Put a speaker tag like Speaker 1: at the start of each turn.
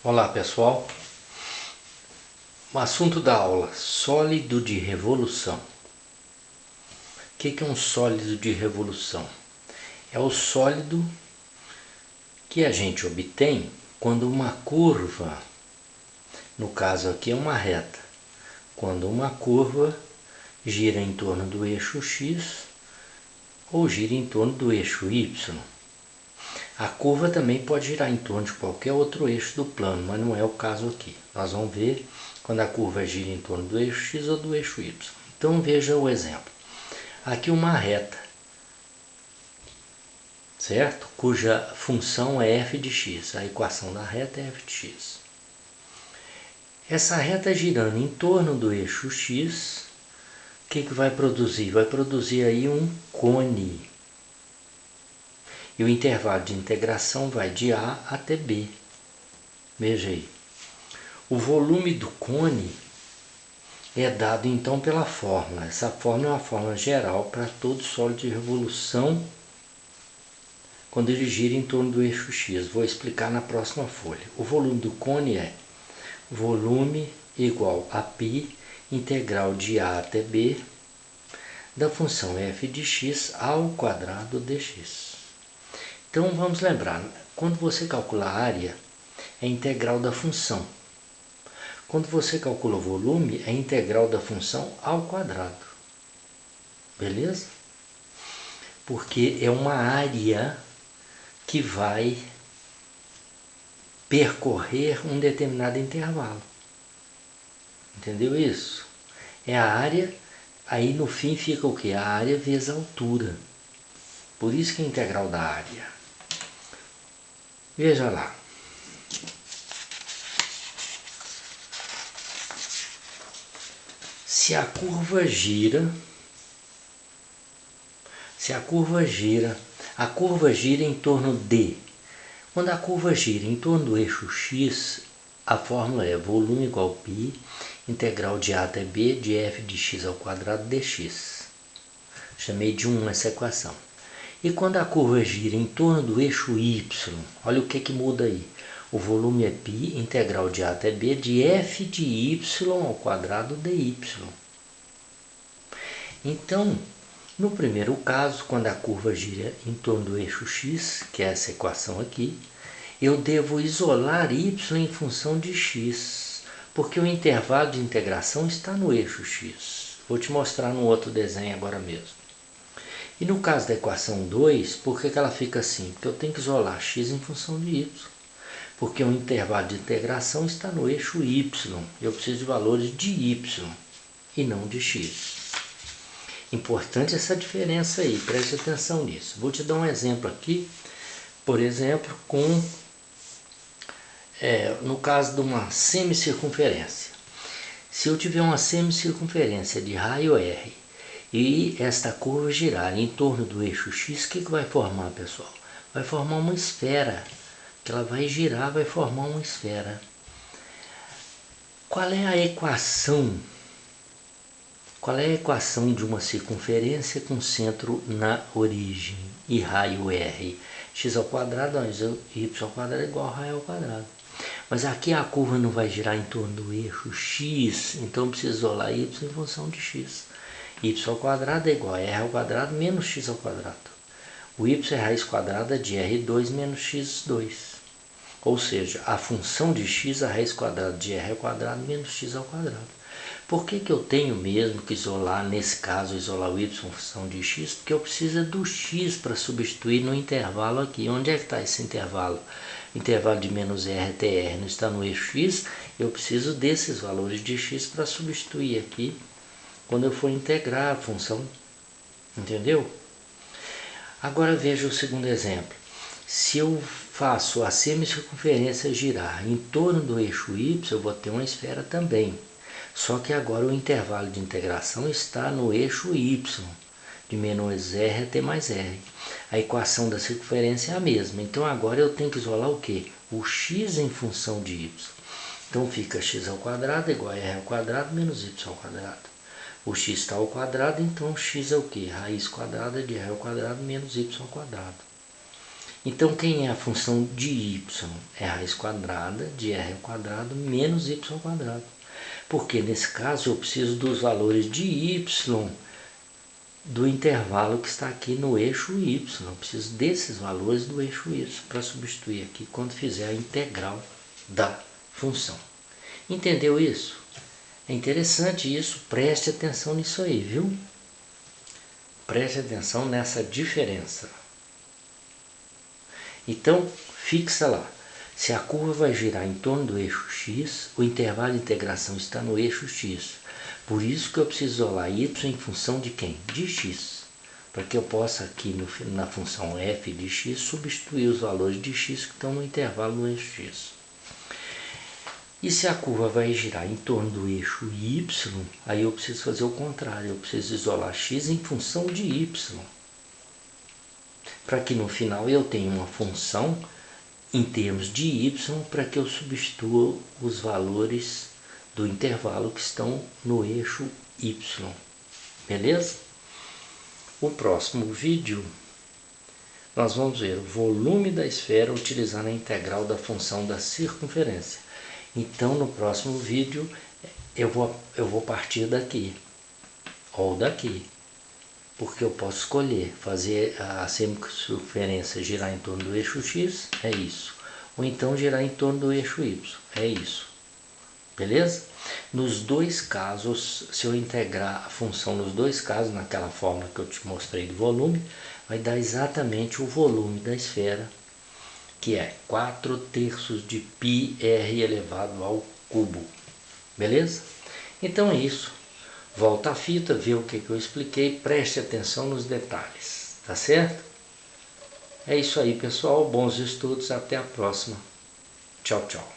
Speaker 1: Olá pessoal, o assunto da aula, sólido de revolução. O que é um sólido de revolução? É o sólido que a gente obtém quando uma curva, no caso aqui é uma reta, quando uma curva gira em torno do eixo X ou gira em torno do eixo Y. A curva também pode girar em torno de qualquer outro eixo do plano, mas não é o caso aqui. Nós vamos ver quando a curva gira em torno do eixo X ou do eixo Y. Então veja o exemplo. Aqui uma reta, certo? Cuja função é f de x. A equação da reta é f de x. Essa reta girando em torno do eixo X, o que vai produzir? Vai produzir aí um cone. E o intervalo de integração vai de A até B. Veja aí. O volume do cone é dado então pela fórmula. Essa fórmula é uma fórmula geral para todo sólido de revolução quando ele gira em torno do eixo X. Vou explicar na próxima folha. O volume do cone é volume igual a π integral de A até B da função f de x ao quadrado dx. Então vamos lembrar, quando você calcula a área, é integral da função. Quando você calcula o volume, é integral da função ao quadrado. Beleza? Porque é uma área que vai percorrer um determinado intervalo. Entendeu isso? É a área, aí no fim fica o quê? A área vezes a altura. Por isso que é integral da área. Veja lá. Se a curva gira, a curva gira em torno de. Quando a curva gira em torno do eixo X, a fórmula é volume igual a π, integral de A até B de f de x ao quadrado dx. Chamei de 1 essa equação. E quando a curva gira em torno do eixo Y, olha o que muda aí. O volume é π, integral de A até B de f de y ao quadrado dy. Então, no primeiro caso, quando a curva gira em torno do eixo X, que é essa equação aqui, eu devo isolar y em função de x, porque o intervalo de integração está no eixo X. Vou te mostrar no outro desenho agora mesmo. E no caso da equação 2, por que ela fica assim? Porque eu tenho que isolar x em função de y. Porque o intervalo de integração está no eixo y. Eu preciso de valores de y e não de x. Importante essa diferença aí, preste atenção nisso. Vou te dar um exemplo aqui, por exemplo, no caso de uma semicircunferência. Se eu tiver uma semicircunferência de raio R e esta curva girar em torno do eixo X, o que vai formar, pessoal? Vai formar uma esfera, que ela vai girar, vai formar uma esfera. Qual é a equação? Qual é a equação de uma circunferência com centro na origem e raio R? X ao quadrado, y ao quadrado é igual a raio ao quadrado. Mas aqui a curva não vai girar em torno do eixo X, então eu preciso isolar y em função de x. Y ao quadrado é igual a R ao quadrado menos x ao quadrado. O y é raiz quadrada de R2 menos x2. Ou seja, a função de x é a raiz quadrada de R ao quadrado menos x ao quadrado. Por que eu tenho mesmo que isolar, nesse caso, isolar o y em função de x? Porque eu preciso do x para substituir no intervalo aqui. Onde é que está esse intervalo? Intervalo de menos r até r não está no eixo x. Eu preciso desses valores de x para substituir aqui quando eu for integrar a função. Entendeu? Agora veja o segundo exemplo. Se eu faço a semicircunferência girar em torno do eixo y, eu vou ter uma esfera também. Só que agora o intervalo de integração está no eixo y, de menos r até mais r. A equação da circunferência é a mesma. Então agora eu tenho que isolar o quê? O x em função de y. Então fica x ao quadrado igual a r ao quadrado menos y ao quadrado. O x está ao quadrado, então x é o quê? Raiz quadrada de r ao quadrado menos y ao quadrado. Então, quem é a função de y? É a raiz quadrada de r ao quadrado menos y ao quadrado. Porque nesse caso eu preciso dos valores de y do intervalo que está aqui no eixo y. Eu preciso desses valores do eixo y para substituir aqui quando fizer a integral da função. Entendeu isso? É interessante isso, preste atenção nisso aí, viu? Preste atenção nessa diferença. Então, fixa lá. Se a curva vai girar em torno do eixo x, o intervalo de integração está no eixo x. Por isso que eu preciso isolar y em função de quem? De x. Para que eu possa aqui na função f de x substituir os valores de x que estão no intervalo do eixo x. E se a curva vai girar em torno do eixo y, aí eu preciso fazer o contrário. Eu preciso isolar x em função de y. Para que no final eu tenha uma função em termos de y, para que eu substitua os valores do intervalo que estão no eixo y. Beleza? O próximo vídeo nós vamos ver o volume da esfera utilizando a integral da função da circunferência. Então no próximo vídeo eu vou partir daqui ou daqui, porque eu posso escolher fazer a semicircunferência girar em torno do eixo x, é isso, ou então girar em torno do eixo y, é isso. Beleza? Nos dois casos, se eu integrar a função nos dois casos, naquela fórmula que eu te mostrei do volume, vai dar exatamente o volume da esfera, que é 4/3 de πr elevado ao cubo. Beleza? Então é isso. Volta a fita, vê o que eu expliquei, preste atenção nos detalhes. Tá certo? É isso aí, pessoal. Bons estudos. Até a próxima. Tchau, tchau.